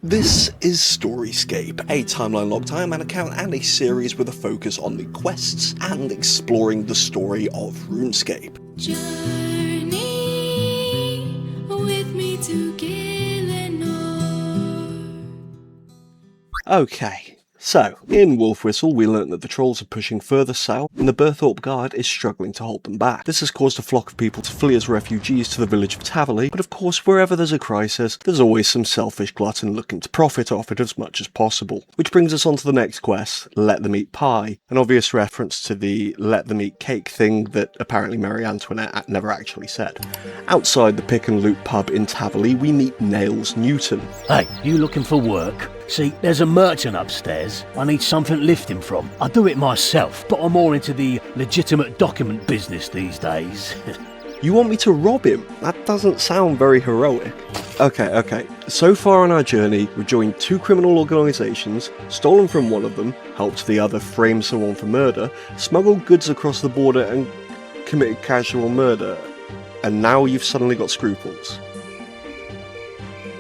This is StoryScape, a timeline log time and account and a series with a focus on the quests and exploring the story of RuneScape. Journey with me to Gillinor. Okay, so in Wolf Whistle we learnt that the trolls are pushing further south and the Berthorpe Guard is struggling to hold them back. This has caused a flock of people to flee as refugees to the village of Tavaly, but of course wherever there's a crisis, there's always some selfish glutton looking to profit off it as much as possible. Which brings us on to the next quest, Let Them Eat Pie, an obvious reference to the Let Them Eat Cake thing that apparently Marie Antoinette never actually said. Outside the Pick and Loot pub in Tavaly, we meet Nails Newton. Hey, you looking for work? See, there's a merchant upstairs I need something lifting from. I do it myself, but I'm more into the legitimate document business these days. You want me to rob him? That doesn't sound very heroic. Okay. So far on our journey, we've joined two criminal organisations, stolen from one of them, helped the other frame someone for murder, smuggled goods across the border and committed casual murder. And now you've suddenly got scruples.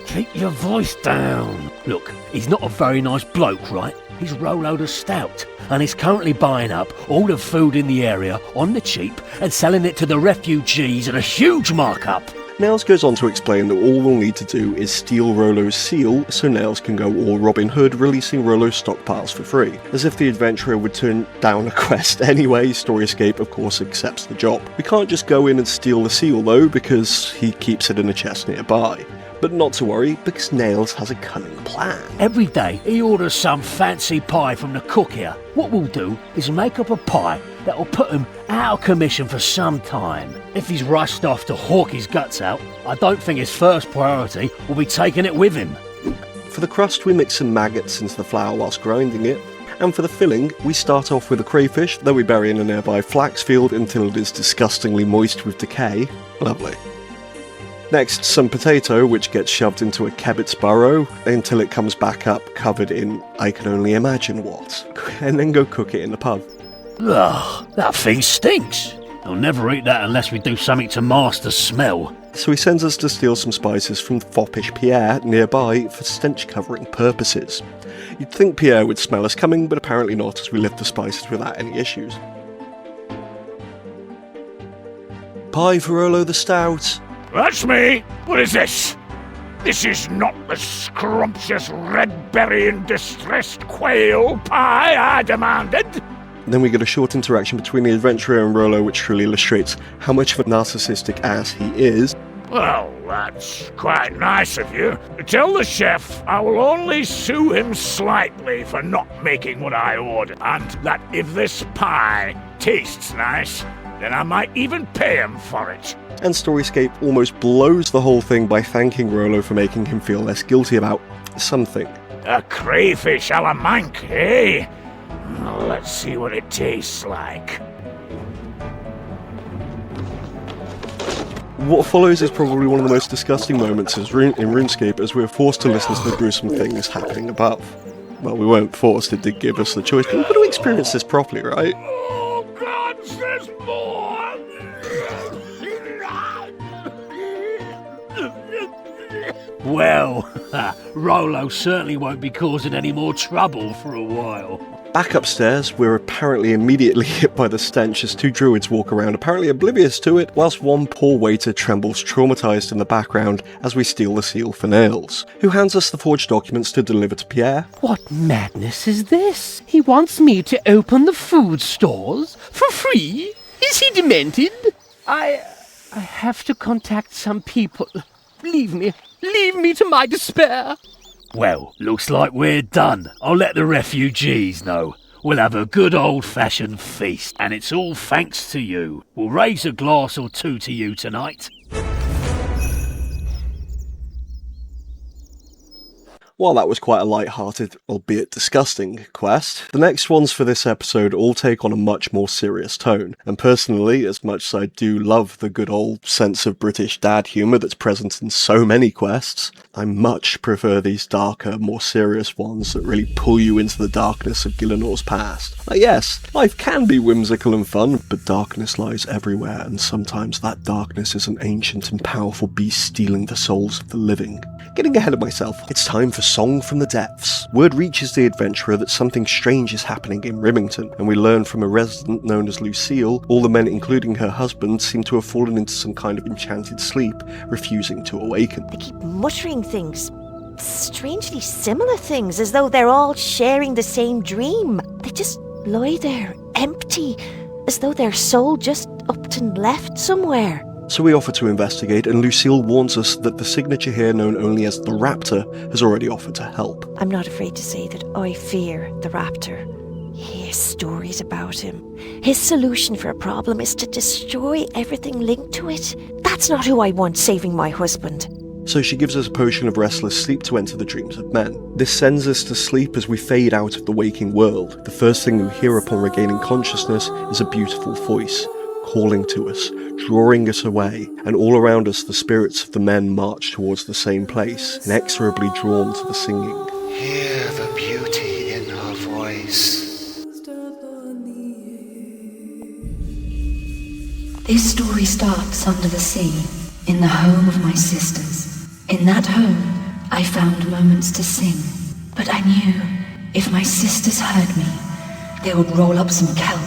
Keep your voice down. Look, he's not a very nice bloke, right? He's Rollo the Stout, and he's currently buying up all the food in the area on the cheap and selling it to the refugees at a huge markup. Nails goes on to explain that all we'll need to do is steal Rollo's seal so Nails can go all Robin Hood, releasing Rollo's stockpiles for free. As if the adventurer would turn down a quest anyway, StoryScape of course accepts the job. We can't just go in and steal the seal though, because he keeps it in a chest nearby. But not to worry, because Nails has a cunning plan. Every day he orders some fancy pie from the cook here. What we'll do is make up a pie that'll put him out of commission for some time. If he's rushed off to hawk his guts out, I don't think his first priority will be taking it with him. For the crust we mix some maggots into the flour whilst grinding it, and for the filling we start off with a crayfish that we bury in a nearby flax field until it is disgustingly moist with decay. Lovely. Next, some potato, which gets shoved into a kebit's burrow until it comes back up covered in I can only imagine what, and then go cook it in the pub. Ugh, that thing stinks. I'll never eat that unless we do something to mask the smell. So he sends us to steal some spices from foppish Pierre nearby for stench-covering purposes. You'd think Pierre would smell us coming, but apparently not, as we lift the spices without any issues. Pie for Rollo the Stout. That's me! What is this? This is not the scrumptious red berry and distressed quail pie I demanded! Then we get a short interaction between the adventurer and Rollo which truly illustrates how much of a narcissistic ass he is. Well, that's quite nice of you. Tell the chef I will only sue him slightly for not making what I ordered, and that if this pie tastes nice, then I might even pay him for it. And StoryScape almost blows the whole thing by thanking Rollo for making him feel less guilty about something. A crayfish a la manque, eh? Well, let's see what it tastes like. What follows is probably one of the most disgusting moments in RuneScape, as we're forced to listen to the gruesome things happening above. Well, we weren't forced, it did give us the choice, but we've got to experience this properly, right? Oh, God, there's more! Well, Rollo certainly won't be causing any more trouble for a while. Back upstairs, we're apparently immediately hit by the stench as two druids walk around, apparently oblivious to it, whilst one poor waiter trembles traumatised in the background as we steal the seal for Nails, who hands us the forged documents to deliver to Pierre. What madness is this? He wants me to open the food stores for free? Is he demented? I have to contact some people. Leave me to my despair. Well, looks like we're done. I'll let the refugees know. We'll have a good old-fashioned feast, and it's all thanks to you. We'll raise a glass or two to you tonight. While that was quite a light-hearted, albeit disgusting, quest, the next ones for this episode all take on a much more serious tone, and personally, as much as I do love the good old sense of British dad humour that's present in so many quests, I much prefer these darker, more serious ones that really pull you into the darkness of Gillinor's past. Yes, life can be whimsical and fun, but darkness lies everywhere, and sometimes that darkness is an ancient and powerful beast stealing the souls of the living. Getting ahead of myself, it's time for Song from the Depths. Word reaches the adventurer that something strange is happening in Rimington, and we learn from a resident known as Lucille, all the men including her husband seem to have fallen into some kind of enchanted sleep, refusing to awaken. They keep muttering things, strangely similar things, as though they're all sharing the same dream. They just lie there, empty, as though their soul just upped and left somewhere. So we offer to investigate, and Lucille warns us that the signature here, known only as the Raptor, has already offered to help. I'm not afraid to say that I fear the Raptor. He has stories about him. His solution for a problem is to destroy everything linked to it. That's not who I want saving my husband. So she gives us a potion of restless sleep to enter the dreams of men. This sends us to sleep as we fade out of the waking world. The first thing we hear upon regaining consciousness is a beautiful voice, calling to us, drawing us away, and all around us the spirits of the men march towards the same place, inexorably drawn to the singing. Hear the beauty in her voice. This story starts under the sea, in the home of my sisters. In that home, I found moments to sing, but I knew if my sisters heard me, they would roll up some kelp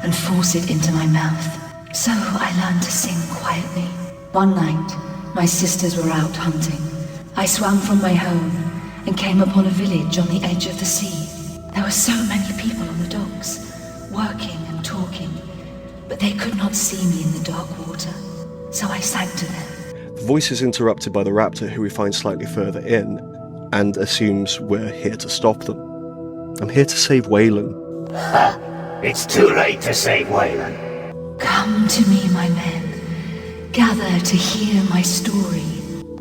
and force it into my mouth. So I learned to sing quietly. One night, my sisters were out hunting. I swam from my home and came upon a village on the edge of the sea. There were so many people on the docks, working and talking, but they could not see me in the dark water, so I sang to them. The voice is interrupted by the Raptor, who we find slightly further in, and assumes we're here to stop them. I'm here to save Waylon. It's too late to save Waylon. Come to me, my men. Gather to hear my story.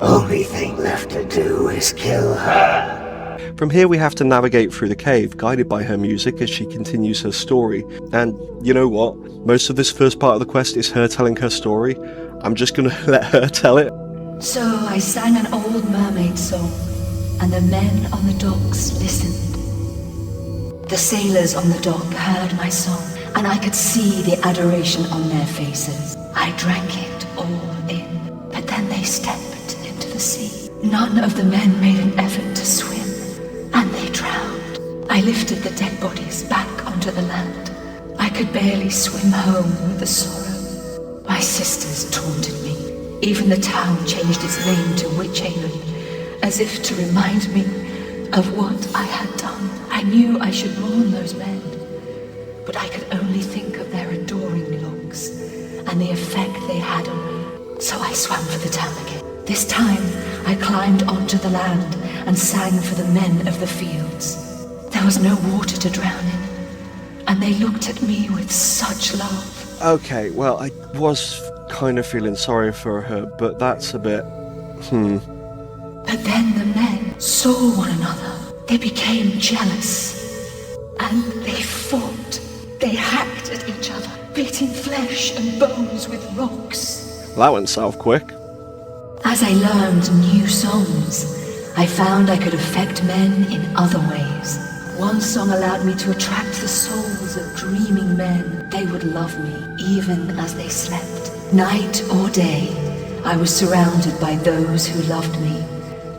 Only thing left to do is kill her. From here we have to navigate through the cave, guided by her music as she continues her story. And you know what? Most of this first part of the quest is her telling her story. I'm just gonna let her tell it. So I sang an old mermaid song, and the men on the docks listened. The sailors on the dock heard my song, and I could see the adoration on their faces. I drank it all in, but then they stepped into the sea. None of the men made an effort to swim, and they drowned. I lifted the dead bodies back onto the land. I could barely swim home with the sorrow. My sisters taunted me. Even the town changed its name to Witch Haven, as if to remind me of what I had done. I knew I should mourn those men, but I could only think of their adoring looks and the effect they had on me. So I swam for the town again. This time, I climbed onto the land and sang for the men of the fields. There was no water to drown in, and they looked at me with such love. Okay, well, I was kind of feeling sorry for her, but that's a bit... But then the men saw one another. They became jealous, and they fought. They hacked at each other, beating flesh and bones with rocks. That went south quick. As I learned new songs, I found I could affect men in other ways. One song allowed me to attract the souls of dreaming men. They would love me even as they slept. Night or day, I was surrounded by those who loved me,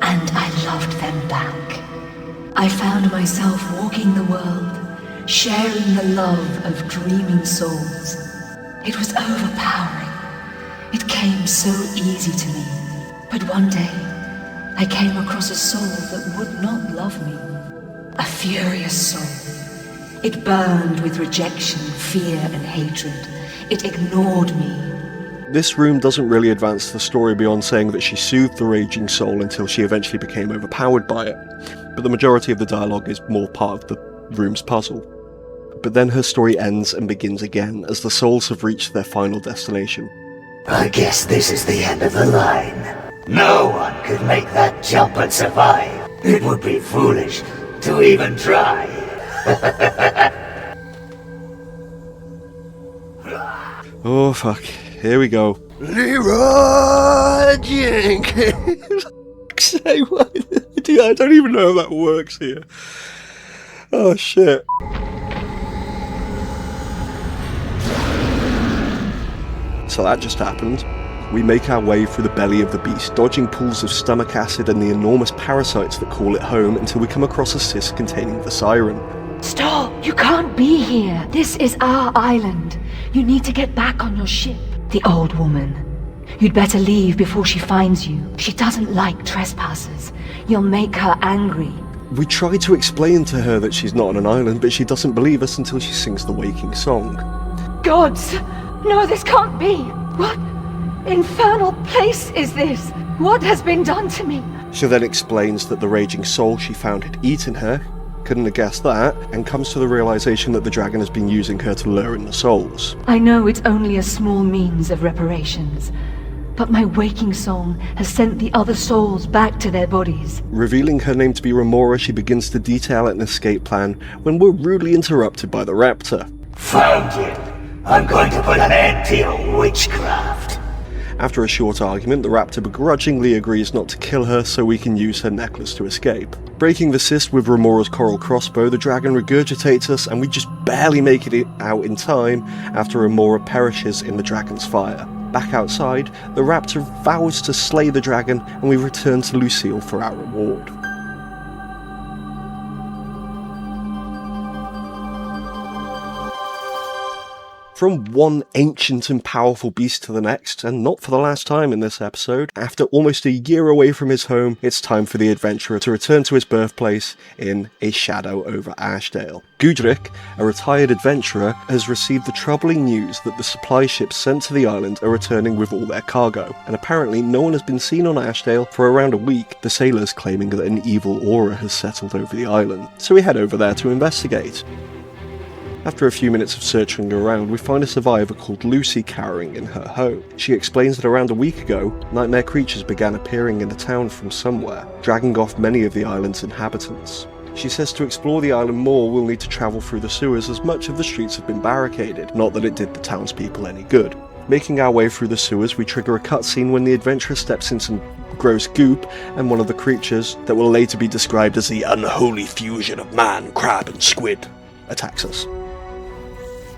and I loved them back. I found myself walking the world, sharing the love of dreaming souls. It was overpowering. It came so easy to me. But one day, I came across a soul that would not love me. A furious soul. It burned with rejection, fear, and hatred. It ignored me. This room doesn't really advance the story beyond saying that she soothed the raging soul until she eventually became overpowered by it. But the majority of the dialogue is more part of the room's puzzle. But then her story ends and begins again as the souls have reached their final destination. I guess this is the end of the line. No one could make that jump and survive. It would be foolish to even try. Oh fuck, here we go. Leroy Jenkins! Say what? I don't even know how that works here. Oh shit. So that just happened. We make our way through the belly of the beast, dodging pools of stomach acid and the enormous parasites that call it home until we come across a cyst containing the siren. Stop! You can't be here! This is our island. You need to get back on your ship. The old woman. You'd better leave before she finds you. She doesn't like trespassers. You'll make her angry. We try to explain to her that she's not on an island, but she doesn't believe us until she sings the waking song. Gods! No, this can't be! What infernal place is this? What has been done to me? She then explains that the raging soul she found had eaten her, couldn't have guessed that, and comes to the realization that the dragon has been using her to lure in the souls. I know it's only a small means of reparations, but my waking song has sent the other souls back to their bodies. Revealing her name to be Remora, she begins to detail an escape plan when we're rudely interrupted by the raptor. Found it! I'm going to put an end to your witchcraft. After a short argument, the raptor begrudgingly agrees not to kill her so we can use her necklace to escape. Breaking the cyst with Remora's coral crossbow, the dragon regurgitates us and we just barely make it out in time after Remora perishes in the dragon's fire. Back outside, the raptor vows to slay the dragon and we return to Lucille for our reward. From one ancient and powerful beast to the next, and not for the last time in this episode, after almost a year away from his home, it's time for the adventurer to return to his birthplace in A Shadow over Ashdale. Gudrick, a retired adventurer, has received the troubling news that the supply ships sent to the island are returning with all their cargo, and apparently no one has been seen on Ashdale for around a week, the sailors claiming that an evil aura has settled over the island. So we head over there to investigate. After a few minutes of searching around, we find a survivor called Lucy cowering in her home. She explains that around a week ago, nightmare creatures began appearing in the town from somewhere, dragging off many of the island's inhabitants. She says to explore the island more, we'll need to travel through the sewers as much of the streets have been barricaded, not that it did the townspeople any good. Making our way through the sewers, we trigger a cutscene when the adventurer steps in some gross goop, and one of the creatures, that will later be described as the unholy fusion of man, crab and squid, attacks us.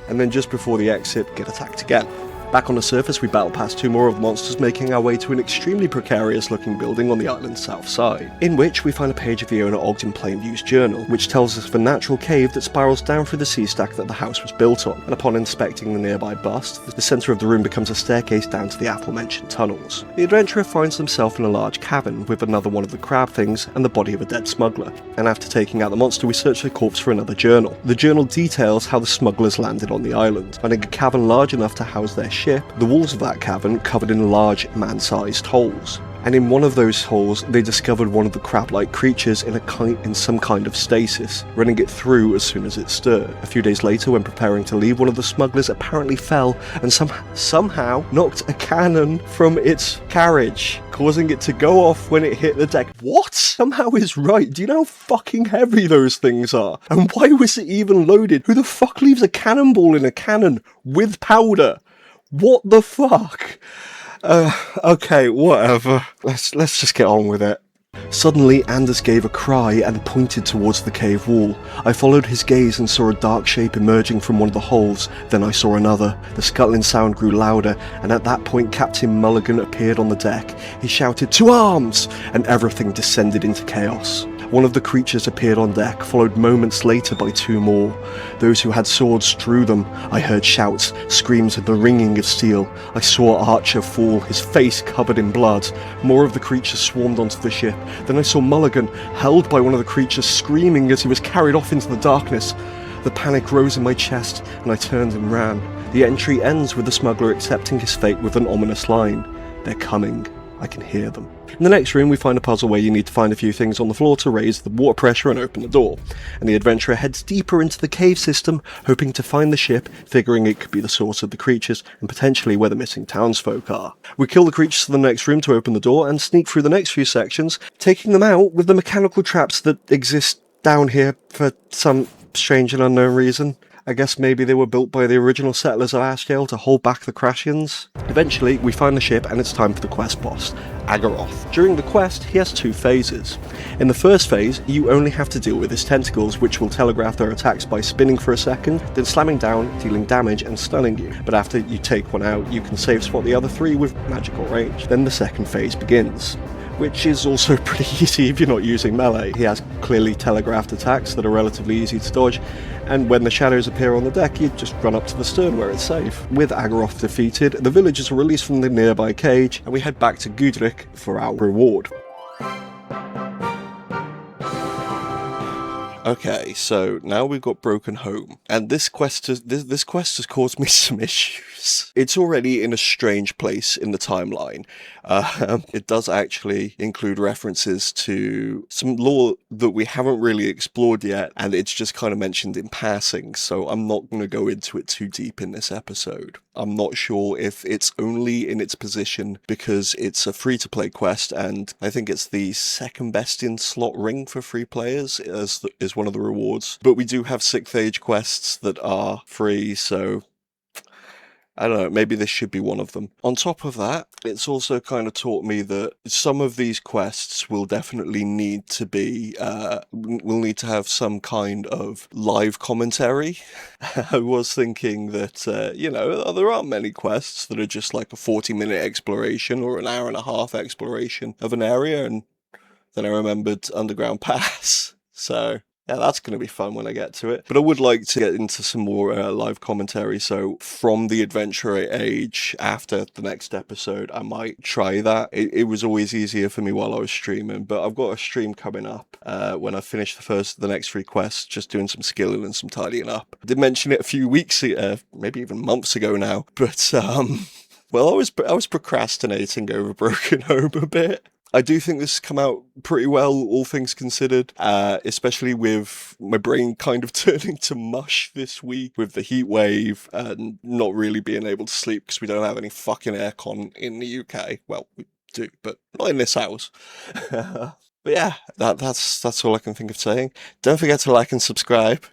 And then just before the exit, get attacked again. Back on the surface, we battle past two more of the monsters, making our way to an extremely precarious looking building on the island's south side, in which we find a page of the owner Ogden Plainview's journal, which tells us of a natural cave that spirals down through the sea stack that the house was built on, and upon inspecting the nearby bust, the centre of the room becomes a staircase down to the aforementioned tunnels. The adventurer finds himself in a large cavern with another one of the crab things and the body of a dead smuggler, and after taking out the monster we search the corpse for another journal. The journal details how the smugglers landed on the island, finding a cavern large enough to house their ship, the walls of that cavern covered in large man-sized holes. And in one of those holes they discovered one of the crab-like creatures in some kind of stasis, running it through as soon as it stirred. A few days later, when preparing to leave, one of the smugglers apparently fell and somehow knocked a cannon from its carriage, causing it to go off when it hit the deck. What? Somehow is right. Do you know how fucking heavy those things are? And why was it even loaded? Who the fuck leaves a cannonball in a cannon with powder? What the fuck? Okay, whatever. Let's just get on with it. Suddenly, Anders gave a cry and pointed towards the cave wall. I followed his gaze and saw a dark shape emerging from one of the holes. Then I saw another. The scuttling sound grew louder, and at that point Captain Mulligan appeared on the deck. He shouted, "To arms!" and everything descended into chaos. One of the creatures appeared on deck, followed moments later by two more. Those who had swords drew them. I heard shouts, screams and the ringing of steel. I saw Archer fall, his face covered in blood. More of the creatures swarmed onto the ship. Then I saw Mulligan, held by one of the creatures, screaming as he was carried off into the darkness. The panic rose in my chest, and I turned and ran. The entry ends with the smuggler accepting his fate with an ominous line. "They're coming. I can hear them." In the next room we find a puzzle where you need to find a few things on the floor to raise the water pressure and open the door, and the adventurer heads deeper into the cave system, hoping to find the ship, figuring it could be the source of the creatures and potentially where the missing townsfolk are. We kill the creatures to the next room to open the door and sneak through the next few sections, taking them out with the mechanical traps that exist down here for some strange and unknown reason. I guess maybe they were built by the original settlers of Ashdale to hold back the Crashians. Eventually, we find the ship and it's time for the quest boss, Agaroth. During the quest, he has 2 phases. In the first phase, you only have to deal with his tentacles, which will telegraph their attacks by spinning for a second, then slamming down, dealing damage and stunning you. But after you take one out, you can save spot the other 3 with magical range. Then the second phase begins, which is also pretty easy if you're not using melee. He has clearly telegraphed attacks that are relatively easy to dodge, and when the shadows appear on the deck, you just run up to the stern where it's safe. With Agaroth defeated, the villagers are released from the nearby cage, and we head back to Gudrick for our reward. Okay, so now we've got Broken Home, and this quest has caused me some issues. It's already in a strange place in the timeline. It does actually include references to some lore that we haven't really explored yet, and it's just kind of mentioned in passing, so I'm not going to go into it too deep in this episode. I'm not sure if it's only in its position because it's a free-to-play quest, and I think it's the second best in slot ring for free players is one of the rewards. But we do have 6th Age quests that are free, so I don't know, maybe this should be one of them. On top of that, it's also kind of taught me that some of these quests will definitely need to be, will need to have some kind of live commentary. I was thinking that, you know, there aren't many quests that are just like a 40-minute exploration or an hour-and-a-half exploration of an area, and then I remembered Underground Pass, so yeah, that's going to be fun when I get to it. But I would like to get into some more live commentary, so from the Adventurer Age, after the next episode, I might try that. It was always easier for me while I was streaming, but I've got a stream coming up when I finish the next 3 quests, just doing some skilling and some tidying up. I did mention it a few weeks, maybe even months ago now, but well, I was procrastinating over Broken Home a bit. I do think this has come out pretty well, all things considered, especially with my brain kind of turning to mush this week with the heat wave and not really being able to sleep because we don't have any fucking aircon in the UK. Well, we do, but not in this house. But yeah, that's all I can think of saying. Don't forget to like and subscribe.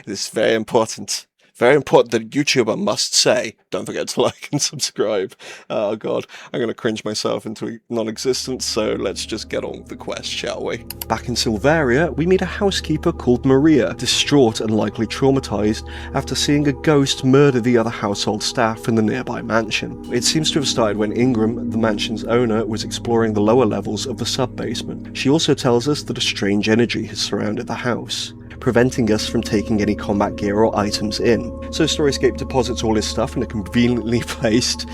It's very important. Very important that a YouTuber must say, don't forget to like and subscribe. Oh god, I'm going to cringe myself into non-existence, so let's just get on with the quest, shall we? Back in Silveria, we meet a housekeeper called Maria, distraught and likely traumatised after seeing a ghost murder the other household staff in the nearby mansion. It seems to have started when Ingram, the mansion's owner, was exploring the lower levels of the sub-basement. She also tells us that a strange energy has surrounded the house, preventing us from taking any combat gear or items in. So StoryScape deposits all his stuff in a conveniently placed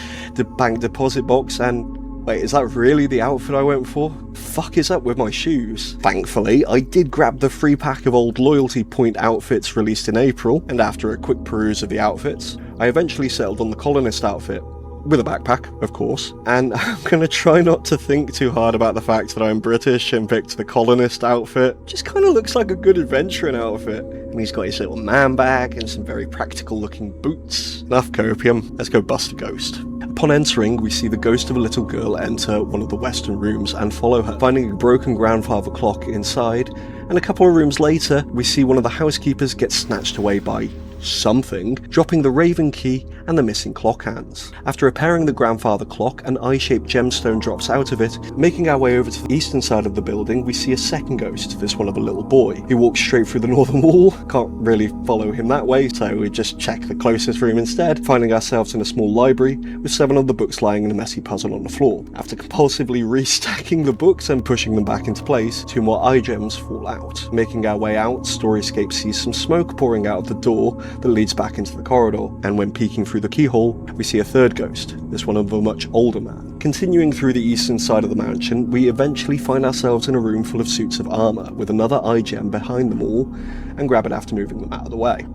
bank deposit box, and wait, is that really the outfit I went for? Fuck is up with my shoes? Thankfully, I did grab the free pack of old loyalty point outfits released in April, and after a quick peruse of the outfits, I eventually settled on the colonist outfit. With a backpack, of course, and I'm going to try not to think too hard about the fact that I'm British and picked the colonist outfit. Just kind of looks like a good adventuring outfit. And he's got his little man bag and some very practical looking boots. Enough copium, let's go bust a ghost. Upon entering, we see the ghost of a little girl enter one of the western rooms and follow her, finding a broken grandfather clock inside, and a couple of rooms later, we see one of the housekeepers get snatched away by something, dropping the raven key and the missing clock hands. After repairing the grandfather clock, an eye-shaped gemstone drops out of it. Making our way over to the eastern side of the building, we see a second ghost, this one of a little boy. He walks straight through the northern wall. Can't really follow him that way, so we just check the closest room instead, finding ourselves in a small library with 7 of the books lying in a messy puzzle on the floor. After compulsively restacking the books and pushing them back into place, 2 more eye gems fall out. Making our way out, StoryScape sees some smoke pouring out of the door that leads back into the corridor, and when peeking through the keyhole, we see a third ghost, this one of a much older man. Continuing through the eastern side of the mansion, we eventually find ourselves in a room full of suits of armour, with another eye gem behind them all, and grab it after moving them out of the way.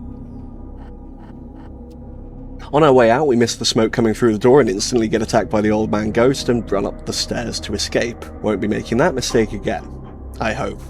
On our way out, we miss the smoke coming through the door and instantly get attacked by the old man ghost and run up the stairs to escape. Won't be making that mistake again. I hope.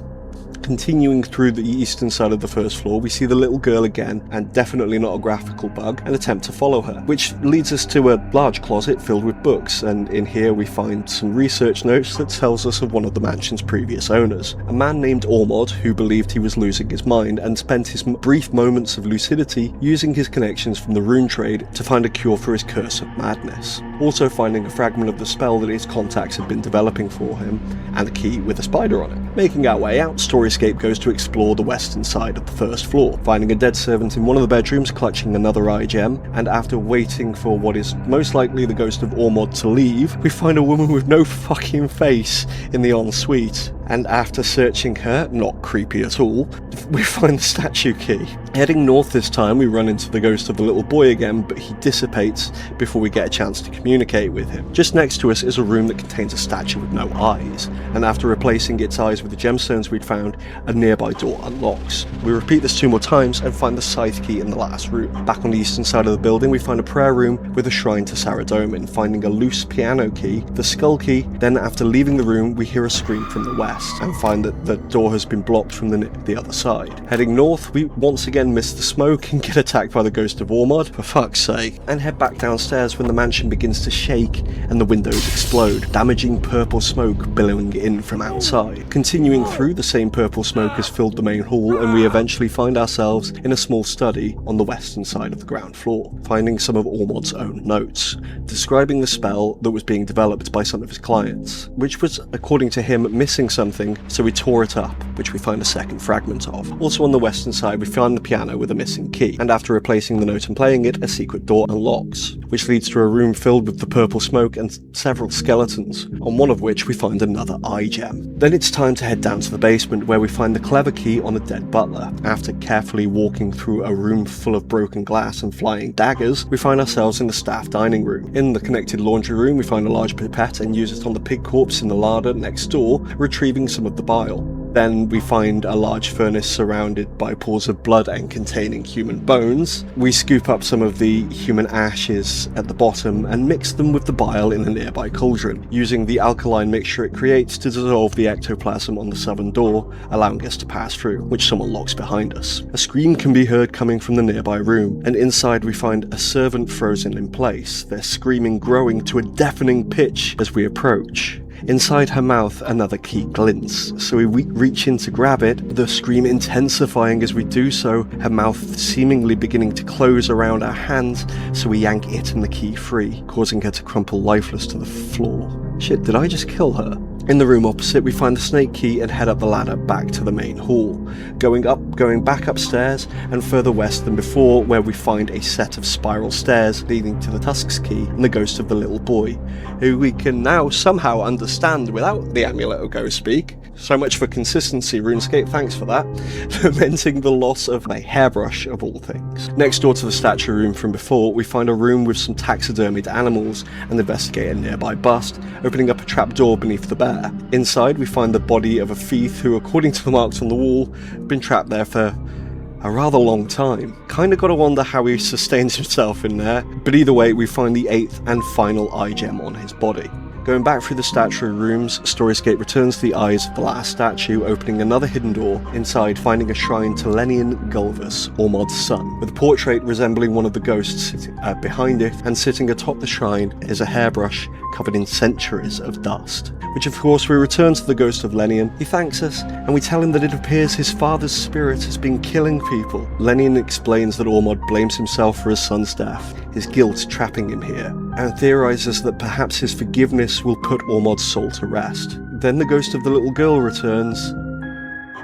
Continuing through the eastern side of the first floor, we see the little girl again, and definitely not a graphical bug, and attempt to follow her, which leads us to a large closet filled with books, and in here we find some research notes that tells us of one of the mansion's previous owners, a man named Ormod who believed he was losing his mind and spent his brief moments of lucidity using his connections from the rune trade to find a cure for his curse of madness, also finding a fragment of the spell that his contacts had been developing for him, and a key with a spider on it. Making our way out, StoryScape goes to explore the western side of the first floor, finding a dead servant in one of the bedrooms clutching another eye gem, and after waiting for what is most likely the ghost of Ormod to leave, we find a woman with no fucking face in the ensuite. And after searching her, not creepy at all, we find the statue key. Heading north this time, we run into the ghost of the little boy again, but he dissipates before we get a chance to communicate with him. Just next to us is a room that contains a statue with no eyes, and after replacing its eyes with the gemstones we'd found, a nearby door unlocks. We repeat this 2 more times and find the scythe key in the last room. Back on the eastern side of the building, we find a prayer room with a shrine to Saradomin, finding a loose piano key, the skull key. Then after leaving the room, we hear a scream from the west and find that the door has been blocked from the other side. Heading north, we once again miss the smoke and get attacked by the ghost of Ormod, for fuck's sake, and head back downstairs when the mansion begins to shake and the windows explode, damaging purple smoke billowing in from outside. Continuing through, the same purple smoke has filled the main hall, and we eventually find ourselves in a small study on the western side of the ground floor, finding some of Ormod's own notes, describing the spell that was being developed by some of his clients, which was, according to him, missing something, so we tore it up, which we find a second fragment of. Also on the western side, we find the piano with a missing key, and after replacing the note and playing it, a secret door unlocks, which leads to a room filled with the purple smoke and several skeletons, on one of which we find another eye gem. Then it's time to head down to the basement, where we find the clever key on a dead butler. After carefully walking through a room full of broken glass and flying daggers, we find ourselves in the staff dining room. In the connected laundry room, we find a large pipette and use it on the pig corpse in the larder next door, retrieving some of the bile. Then we find a large furnace surrounded by pools of blood and containing human bones. We scoop up some of the human ashes at the bottom and mix them with the bile in a nearby cauldron, using the alkaline mixture it creates to dissolve the ectoplasm on the southern door, allowing us to pass through, which someone locks behind us. A scream can be heard coming from the nearby room, and inside we find a servant frozen in place, their screaming growing to a deafening pitch as we approach. Inside her mouth, another key glints, so we reach in to grab it, the scream intensifying as we do so, her mouth seemingly beginning to close around our hands, so we yank it and the key free, causing her to crumple lifeless to the floor. Shit, did I just kill her? In the room opposite, we find the snake key and head up the ladder back to the main hall, going back upstairs and further west than before, where we find a set of spiral stairs leading to the tusks key and the ghost of the little boy, who we can now somehow understand without the amulet of ghost speak. So much for consistency, RuneScape, thanks for that. Lamenting the loss of a hairbrush of all things. Next door to the statue room from before, we find a room with some taxidermied animals and investigate a nearby bust, opening up a trapdoor beneath the bear. Inside, we find the body of a thief who, according to the marks on the wall, been trapped there for a rather long time. Kinda gotta wonder how he sustains himself in there, but either way, we find the 8th and final eye gem on his body. Going back through the statue rooms, StoryScape returns to the eyes of the last statue, opening another hidden door, inside finding a shrine to Lenian Gulvus, Ormod's son, with a portrait resembling one of the ghosts behind it, and sitting atop the shrine is a hairbrush covered in centuries of dust. Which of course we return to the ghost of Lenian. He thanks us, and we tell him that it appears his father's spirit has been killing people. Lenian explains that Ormod blames himself for his son's death, his guilt trapping him here, and theorizes that perhaps his forgiveness will put Ormod's soul to rest. Then the ghost of the little girl returns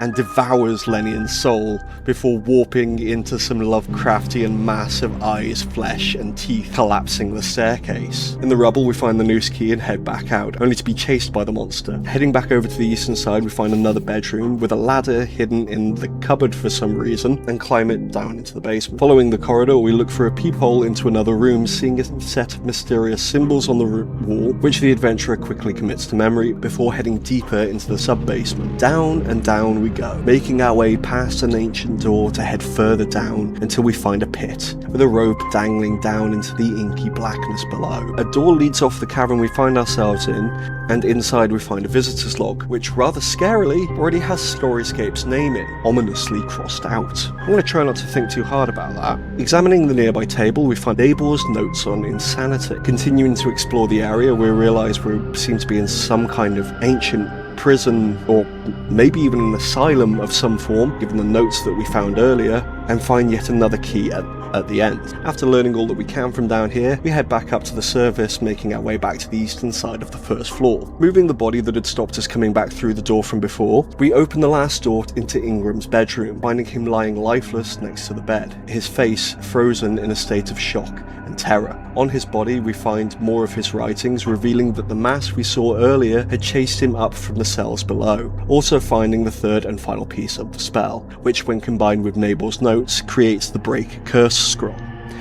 and devours Lenian's soul before warping into some Lovecraftian mass of eyes, flesh and teeth, collapsing the staircase. In the rubble we find the noose key and head back out, only to be chased by the monster. Heading back over to the eastern side we find another bedroom with a ladder hidden in the cupboard for some reason, and climb it down into the basement. Following the corridor we look for a peephole into another room, seeing a set of mysterious symbols on the wall, which the adventurer quickly commits to memory before heading deeper into the sub-basement. Down and down we we go, making our way past an ancient door to head further down until we find a pit, with a rope dangling down into the inky blackness below. A door leads off the cavern we find ourselves in, and inside we find a visitor's log, which rather scarily already has StoryScape's name in, ominously crossed out. I'm going to try not to think too hard about that. Examining the nearby table, we find Abel's notes on insanity. Continuing to explore the area, we realise we seem to be in some kind of ancient prison, or maybe even an asylum of some form, given the notes that we found earlier, and find yet another key at the end. After learning all that we can from down here, we head back up to the surface, making our way back to the eastern side of the first floor. Moving the body that had stopped us coming back through the door from before, we open the last door into Ingram's bedroom, finding him lying lifeless next to the bed, his face frozen in a state of shock and terror. On his body, we find more of his writings, revealing that the mass we saw earlier had chased him up from the cells below, also finding the third and final piece of the spell, which when combined with Nabel's notes, creates the Break Curse scroll,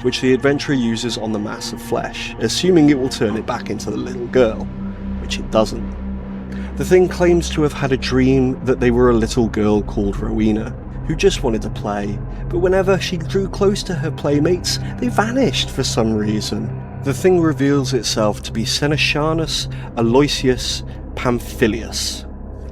which the adventurer uses on the mass of flesh, assuming it will turn it back into the little girl, which it doesn't. The thing claims to have had a dream that they were a little girl called Rowena, who just wanted to play, but whenever she drew close to her playmates, they vanished for some reason. The thing reveals itself to be Senescianus Aloysius Pamphilius.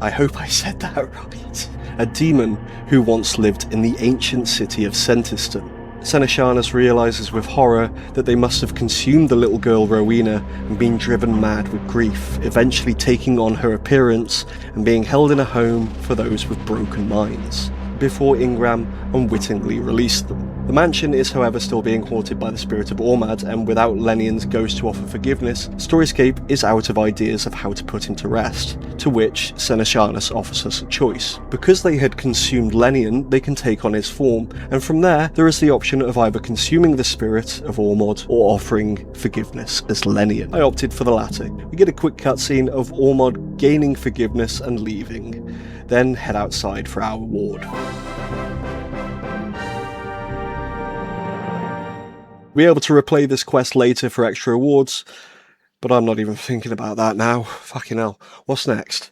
I hope I said that right. A demon who once lived in the ancient city of Sentiston. Senescianus realises with horror that they must have consumed the little girl Rowena and been driven mad with grief, eventually taking on her appearance and being held in a home for those with broken minds, before Ingram unwittingly released them. The mansion is however still being haunted by the spirit of Ormad, and without Lenian's ghost to offer forgiveness, StoryScape is out of ideas of how to put him to rest, to which Senescianus offers us a choice. Because they had consumed Lenian, they can take on his form, and from there is the option of either consuming the spirit of Ormod or offering forgiveness as Lenian. I opted for the latter. We get a quick cutscene of Ormod gaining forgiveness and leaving, then head outside for our reward. Be able to replay this quest later for extra rewards, but I'm not even thinking about that now. Fucking hell. What's next?